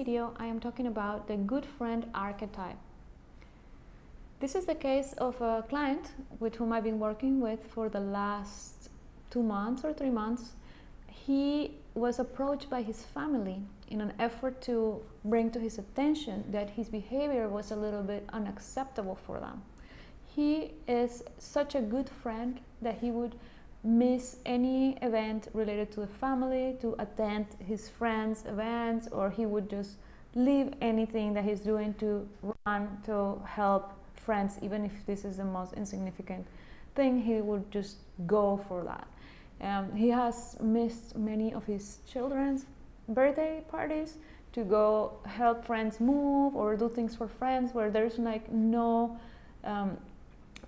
video, I am talking about the good friend archetype. This is the case of a client with whom I've been working with for the last 2 months or 3 months. He was approached by his family in an effort to bring to his attention that his behavior was a little bit unacceptable for them. He is such a good friend that he would miss any event related to the family to attend his friends' events, or he would just leave anything that he's doing to run to help friends. Even if this is the most insignificant thing, he would just go for that. He has missed many of his children's birthday parties to go help friends move or do things for friends where there's like no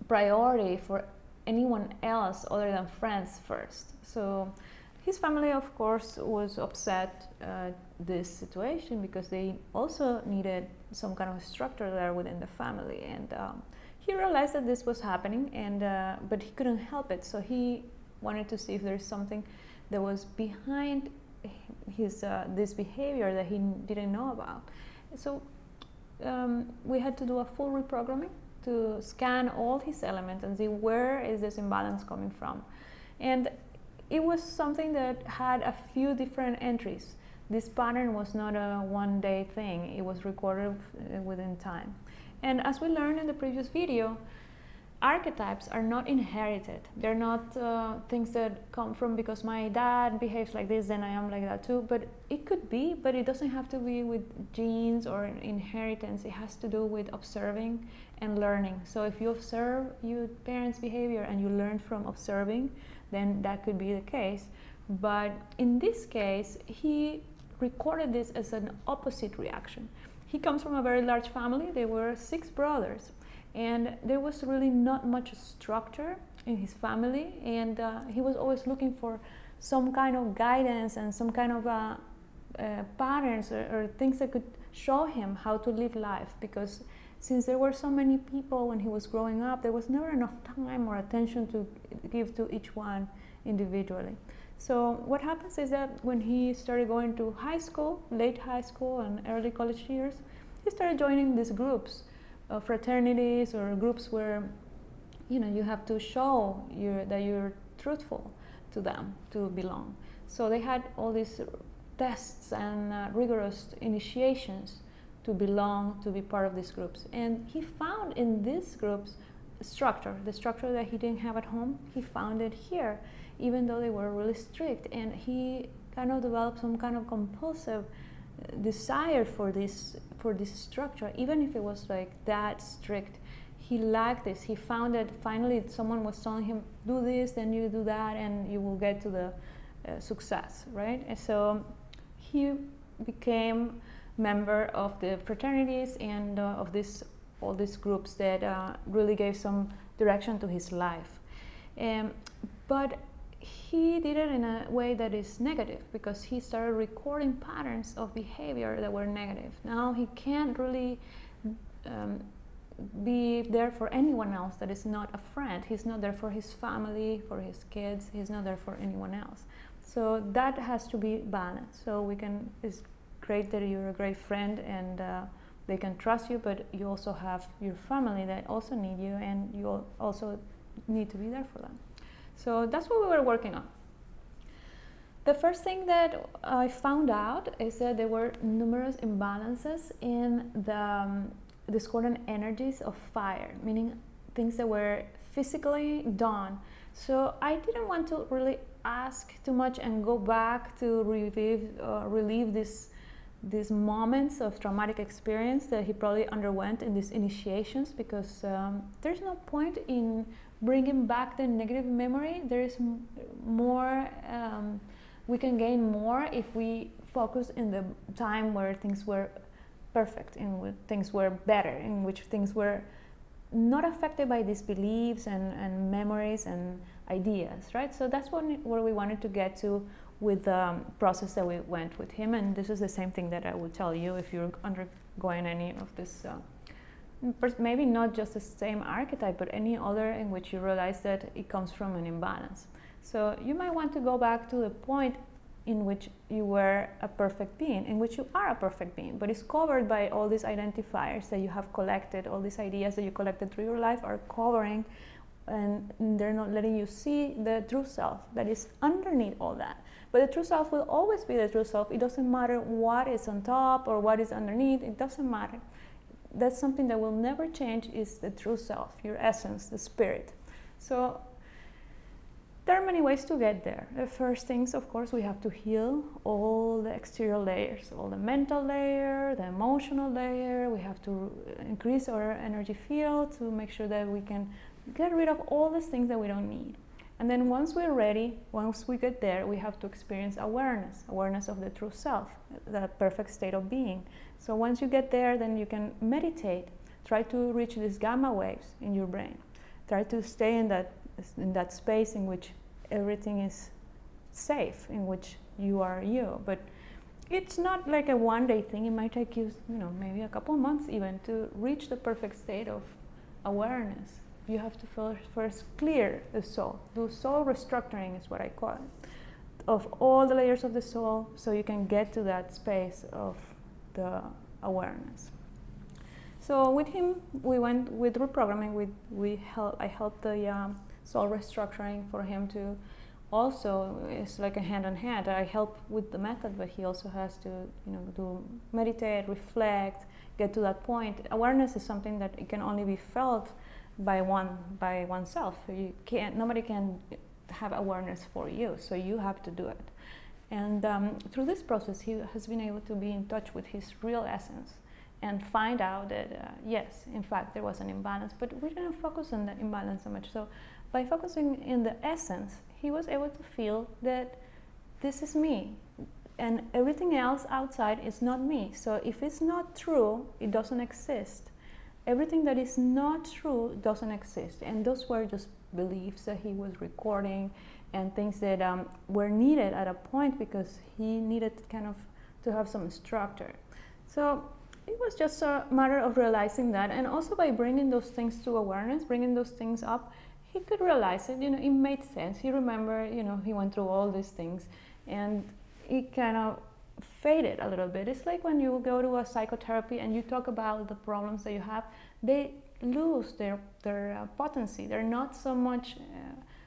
priority for anyone else other than friends first. So his family, of course, was upset at this situation because they also needed some kind of structure there within the family, and he realized that this was happening, and but he couldn't help it. So he wanted to see if there's something that was behind his this behavior that he didn't know about. So we had to do a full reprogramming to scan all his elements and see where is this imbalance coming from. And it was something that had a few different entries. This pattern was not a one-day thing. It was recorded within time. And as we learned in the previous video, archetypes are not inherited. They're not things that come from because my dad behaves like this, then I am like that too. But it could be, but it doesn't have to be with genes or inheritance. It has to do with observing and learning. So if you observe your parents' behavior and you learn from observing, then that could be the case. But in this case, he recorded this as an opposite reaction. He comes from a very large family. They were 6 brothers. And there was really not much structure in his family, and he was always looking for some kind of guidance and some kind of patterns or things that could show him how to live life, because since there were so many people when he was growing up, there was never enough time or attention to give to each one individually. So what happens is that when he started going to high school, late high school and early college years, he started joining these groups, fraternities or groups where you have to show that you're truthful to them to belong. So they had all these tests and rigorous initiations to belong, to be part of these groups. And he found in these groups structure, the structure that he didn't have at home. He found it here, even though they were really strict. And he kind of developed some kind of compulsive desire for this structure, even if it was like that strict. He liked this. He found that finally someone was telling him, do this, then you do that, and you will get to the success, right? And so he became member of the fraternities and of all these groups that really gave some direction to his life. But he did it in a way that is negative, because he started recording patterns of behavior that were negative. Now he can't really be there for anyone else that is not a friend. He's not there for his family, for his kids. He's not there for anyone else. So that has to be balanced. So it's great that you're a great friend and they can trust you, but you also have your family that also need you, and you also need to be there for them. So that's what we were working on. The first thing that I found out is that there were numerous imbalances in the discordant energies of fire, meaning things that were physically done. So I didn't want to really ask too much and go back to relieve these moments of traumatic experience that he probably underwent in these initiations, because there's no point in bringing back the negative memory. There is more, we can gain more if we focus in the time where things were perfect, in which things were better, in which things were not affected by these beliefs and memories and ideas, right? So that's where we wanted to get to with the process that we went with him. And this is the same thing that I will tell you if you're undergoing any of this, maybe not just the same archetype, but any other in which you realize that it comes from an imbalance. So you might want to go back to the point in which you were a perfect being, in which you are a perfect being, but it's covered by all these identifiers that you have collected, all these ideas that you collected through your life are covering, and they're not letting you see the true self that is underneath all that. But the true self will always be the true self. It doesn't matter what is on top or what is underneath, it doesn't matter. That's something that will never change, is the true self, your essence, the spirit. So there are many ways to get there. The first things, of course, we have to heal all the exterior layers, all the mental layer, the emotional layer. We have to increase our energy field to make sure that we can get rid of all these things that we don't need. And then once we're ready, once we get there, we have to experience awareness of the true self, that perfect state of being. So once you get there, then you can meditate. Try to reach these gamma waves in your brain. Try to stay in that space in which everything is safe, in which you are you. But it's not like a one-day thing. It might take you, maybe a couple of months even to reach the perfect state of awareness. You have to first clear the soul. Do soul restructuring is what I call it, of all the layers of the soul, so you can get to that space of the awareness. So with him, we went with reprogramming. I helped the soul restructuring for him to also, it's like a hand in hand. I help with the method, but he also has to, do meditate, reflect, get to that point. Awareness is something that it can only be felt by oneself. Nobody can have awareness for you, so you have to do it. And through this process, he has been able to be in touch with his real essence and find out that yes, in fact, there was an imbalance, but we didn't focus on the imbalance so much. So by focusing in the essence, he was able to feel that this is me, and everything else outside is not me. So if it's not true, it doesn't exist. Everything that is not true doesn't exist. And those were just beliefs that he was recording and things that were needed at a point because he needed kind of to have some structure. So it was just a matter of realizing that, and also by bringing those things to awareness, bringing those things up, he could realize it. It made sense. He remembered, he went through all these things, and it kind of faded a little bit. It's like when you go to a psychotherapy and you talk about the problems that you have, they lose their potency. They're not so much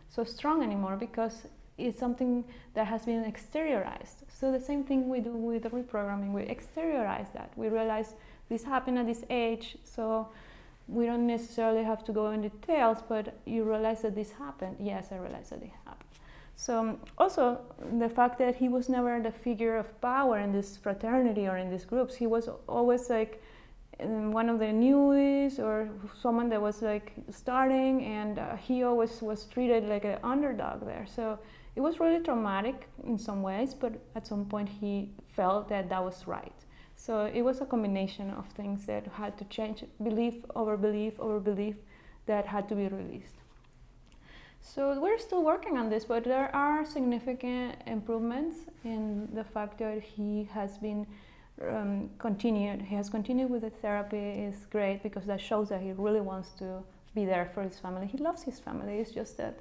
so strong anymore because it's something that has been exteriorized. So the same thing we do with the reprogramming. We exteriorize that. We realize this happened at this age, so we don't necessarily have to go in details, but you realize that this happened. Yes, I realized that it happened. So also the fact that he was never the figure of power in this fraternity or in these groups. He was always like one of the newies or someone that was like starting, and he always was treated like an underdog there. So it was really traumatic in some ways, but at some point he felt that that was right. So it was a combination of things that had to change, belief over belief over belief, that had to be released. So we're still working on this, but there are significant improvements in the fact that he has been He has continued with the therapy. Is great because that shows that he really wants to be there for his family. He loves his family. It's just that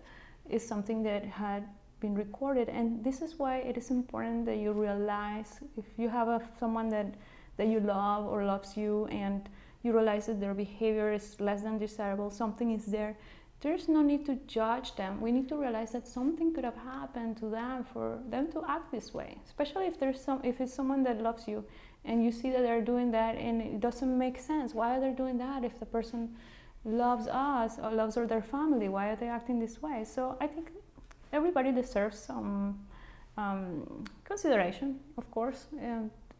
it's something that had been recorded, and this is why it is important that you realize if you have someone that you love or loves you, and you realize that their behavior is less than desirable, something is there. There's no need to judge them. We need to realize that something could have happened to them for them to act this way. Especially if it's someone that loves you, and you see that they're doing that, and it doesn't make sense. Why are they doing that? If the person loves us or loves their family, why are they acting this way? So I think everybody deserves some consideration, of course,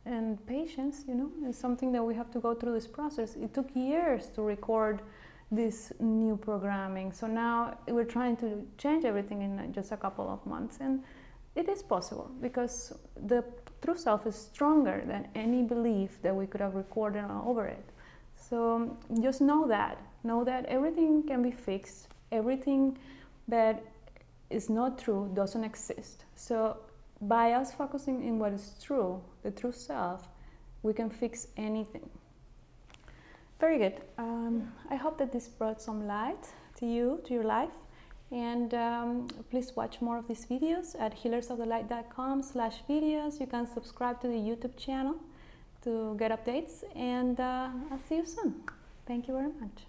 and patience. It's something that we have to go through this process. It took years to record this new programming. So now we're trying to change everything in just a couple of months, and it is possible because the true self is stronger than any belief that we could have recorded over it. So just know that everything can be fixed. Everything that is not true doesn't exist. So by us focusing in what is true, the true self, we can fix anything. Very good. I hope that this brought some light to you, to your life. And please watch more of these videos at healersofthelight.com/videos. You can subscribe to the YouTube channel to get updates, and I'll see you soon. Thank you very much.